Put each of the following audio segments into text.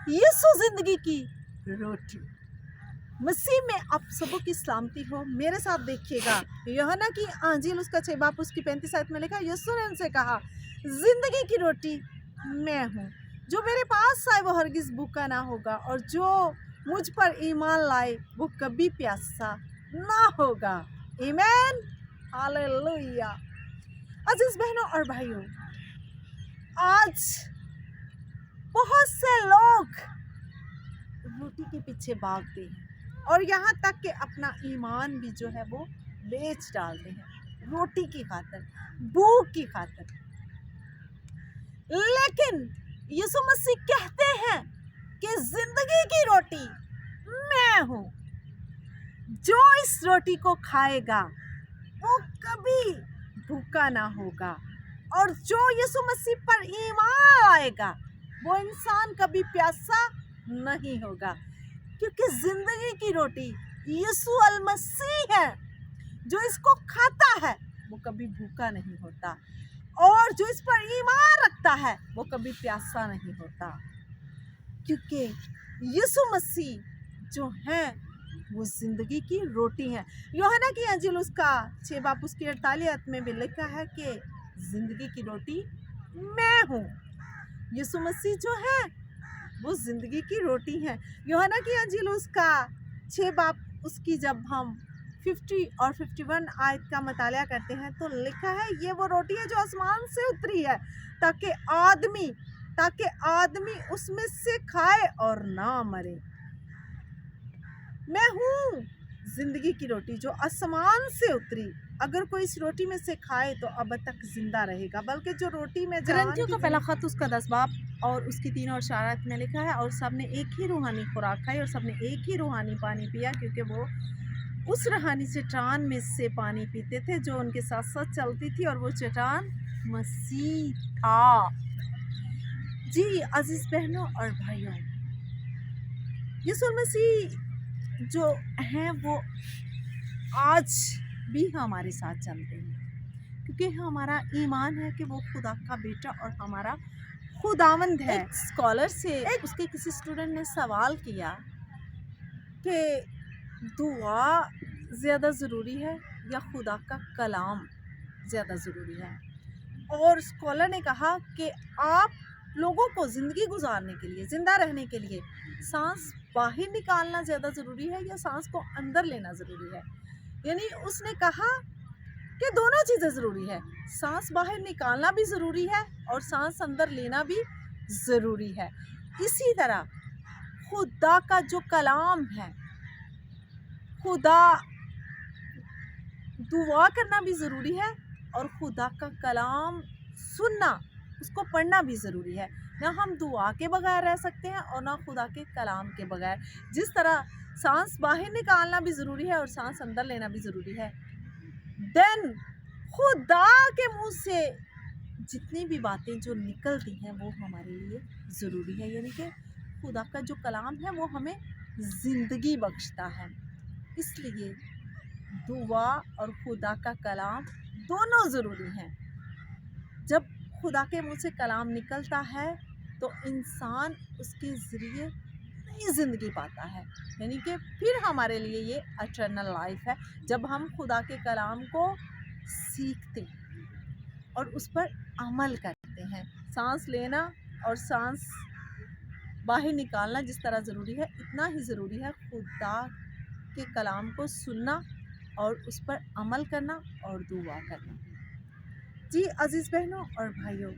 यीशु जिंदगी की रोटी। मसीह में आप सबों की सलामती हो। मेरे साथ देखिएगा, यूहन्ना की अंजील उसका 6 बाब उसकी 35 आयत में लिखा, यीशु ने उनसे कहा, जिंदगी की रोटी मैं हूँ, जो मेरे पास आए वो हरगिज भूखा ना होगा, और जो मुझ पर ईमान लाए वो कभी प्यासा ना होगा। आमीन, हालेलुया। अजीज बहनों और भाइयों, आज बहुत से लोग रोटी के पीछे भागते हैं, और यहाँ तक कि अपना ईमान भी जो है वो बेच डालते हैं रोटी की खातिर, भूख की खातिर। लेकिन यीशु मसीह कहते हैं कि जिंदगी की रोटी मैं हूँ, जो इस रोटी को खाएगा वो कभी भूखा ना होगा, और जो यीशु मसीह पर ईमान आएगा वो इंसान कभी प्यासा नहीं होगा, क्योंकि जिंदगी की रोटी यीशु अल मसीह है। जो इसको खाता है वो कभी भूखा नहीं होता, और जो इस पर ईमान रखता है वो कभी प्यासा नहीं होता, क्योंकि यीशु मसीह जो है वो जिंदगी की रोटी है। यूहन्ना की अंजील उसका 6 बाब उसकी 48 आयत में भी लिखा है कि जिंदगी की रोटी मैं हूँ। यीशु मसीह जो है वो जिंदगी की रोटी है। यूहन्ना की अंजील उसका 6 बाब उसकी जब हम 50 और 51 आयत का मतालिया करते हैं तो लिखा है, ये वो रोटी है जो आसमान से उतरी है, ताकि आदमी उसमें से खाए और ना मरे। मैं हूँ जिंदगी की रोटी जो आसमान से उतरी। अगर कोई इस रोटी में से खाए तो अब तक जिंदा रहेगा, बल्कि जो रोटी में कुरिन्थियों का पहला खत उसका 10 बाब और उसकी 3 और 4 आयत में लिखा है, और सबने एक ही रूहानी खुराक खाई और सबने एक ही रूहानी पानी पिया, क्योंकि वो उस रूहानी चट्टान में से पानी पीते थे जो उनके साथ साथ चलती थी, और वो चट्टान मसीह था। जी अजीज बहनों और भाइयों, यीशु मसीह जो हैं वो आज भी हमारे साथ चलते हैं, क्योंकि हमारा ईमान है कि वो खुदा का बेटा और हमारा खुदावंद है। एक स्कॉलर से उसके किसी स्टूडेंट ने सवाल किया कि दुआ ज़्यादा ज़रूरी है या खुदा का कलाम ज़्यादा ज़रूरी है, और स्कॉलर ने कहा कि आप लोगों को ज़िंदगी गुजारने के लिए, ज़िंदा रहने के लिए सांस बाहर निकालना ज़्यादा ज़रूरी है या सांस को अंदर लेना ज़रूरी है। यानी उसने कहा कि दोनों चीज़ें ज़रूरी है, सांस बाहर निकालना भी ज़रूरी है और सांस अंदर लेना भी ज़रूरी है। इसी तरह खुदा का जो कलाम है, खुदा दुआ करना भी ज़रूरी है, और खुदा का कलाम सुनना, उसको पढ़ना भी ज़रूरी है। ना हम दुआ के बगैर रह सकते हैं और ना खुदा के कलाम के बगैर। जिस तरह सांस बाहर निकालना भी ज़रूरी है और सांस अंदर लेना भी ज़रूरी है, देन खुदा के मुंह से जितनी भी बातें जो निकलती हैं वो हमारे लिए ज़रूरी है। यानी कि खुदा का जो कलाम है वो हमें ज़िंदगी बख्शता है। इसलिए दुआ और खुदा का कलाम दोनों ज़रूरी हैं। जब खुदा के मुंह से कलाम निकलता है तो इंसान उसके ज़रिए नई ज़िंदगी पाता है, यानी कि फिर हमारे लिए ये एटर्नल लाइफ है, जब हम खुदा के कलाम को सीखते और उस पर अमल करते हैं। सांस लेना और सांस बाहर निकालना जिस तरह ज़रूरी है, इतना ही ज़रूरी है खुदा के कलाम को सुनना और उस पर अमल करना और दुआ करना। जी अजीज़ बहनों और भाइयों,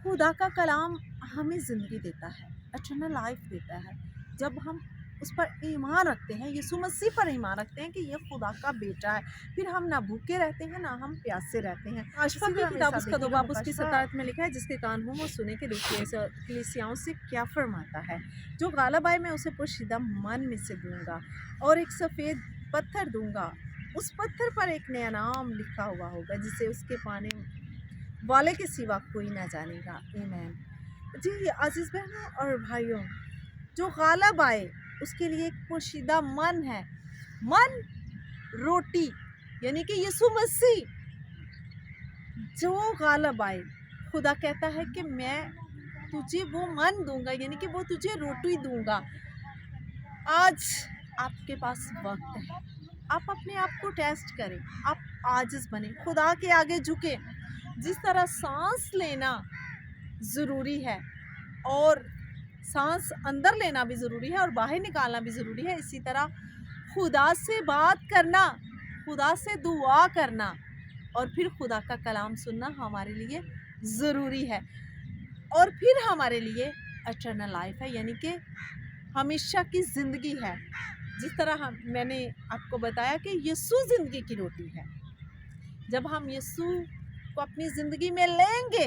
खुदा का कलाम हमें ज़िंदगी देता है, एटर्नल लाइफ देता है। जब हम उस पर ईमान रखते हैं, यीशु मसीह पर ईमान रखते हैं कि ये खुदा का बेटा है, फिर हम ना भूखे रहते हैं ना हम प्यासे रहते हैं। अशफा की किताब उसका 2 बाब उसकी 17 आयत में लिखा है, जिसके कान हों वो सुने के कलीसियाओं से क्या फरमाता है। जो गालिब आए मैं उसे पोशीदा मन में से दूंगा और एक सफ़ेद पत्थर दूंगा, उस पत्थर पर एक नया नाम लिखा हुआ होगा जिसे उसके पाने वाले के सिवा कोई ना जानेगा। आमीन। जी अजीज़ बहनों और भाइयों, जो गालिब आए उसके लिए एक पोशीदा मन है, मन रोटी, यानी कि यीशु मसीह जो गालिब आए। खुदा कहता है कि मैं तुझे वो मन दूंगा, यानी कि वो तुझे रोटी दूंगा। आज आपके पास वक्त है, आप अपने आप को टेस्ट करें, आप आजिज़ बने, खुदा के आगे झुके। जिस तरह सांस लेना ज़रूरी है और सांस अंदर लेना भी ज़रूरी है और बाहर निकालना भी ज़रूरी है, इसी तरह खुदा से बात करना, खुदा से दुआ करना और फिर खुदा का कलाम सुनना हमारे लिए ज़रूरी है। और फिर हमारे लिए एटर्नल लाइफ है, यानी कि हमेशा की ज़िंदगी है। जिस तरह मैंने आपको बताया कि यीशु ज़िंदगी की रोटी है। जब हम यीशु को अपनी ज़िंदगी में लेंगे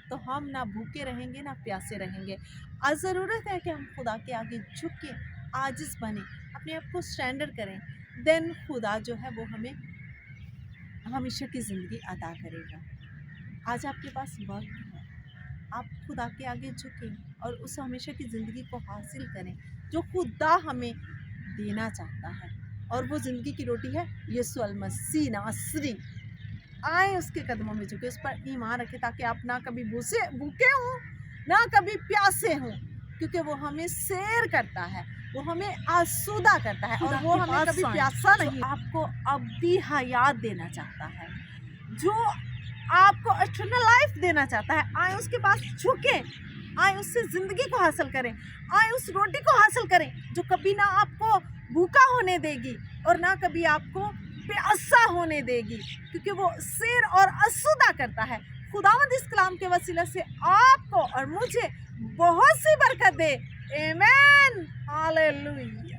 तो हम ना भूखे रहेंगे ना प्यासे रहेंगे। आज ज़रूरत है कि हम खुदा के आगे झुके, आजिज़ बने, अपने आप को स्टैंडर्ड करें। देन खुदा जो है वो हमें हमेशा की ज़िंदगी अता करेगा। आज आपके पास वक्त है, आप खुदा के आगे झुकें और उस हमेशा की ज़िंदगी को हासिल करें जो खुदा हमें देना चाहता है। और वो ज़िंदगी की रोटी है यीशु अल मसीह नासरी। आए उसके कदमों में झुके, उस पर ईमान रखें ताकि आप ना कभी भूखे हों ना कभी प्यासे हों, क्योंकि वो हमें सैर करता है, वो हमें आसूदा करता है और वो हमें कभी प्यासा नहीं, आपको अब्दी हयात देना चाहता है, जो आपको एटर्नल लाइफ देना चाहता है। आए उसके पास झुके, आए उससे ज़िंदगी को हासिल करें, आए उस रोटी को हासिल करें जो कभी ना आपको भूखा होने देगी और ना कभी आपको प्यासा होने देगी, क्योंकि वो सैर और आसूदा करता है। खुदावंद इस कलाम के वसीला से आपको और मुझे बहुत सी बरकत दे। आमीन, हालेलुया।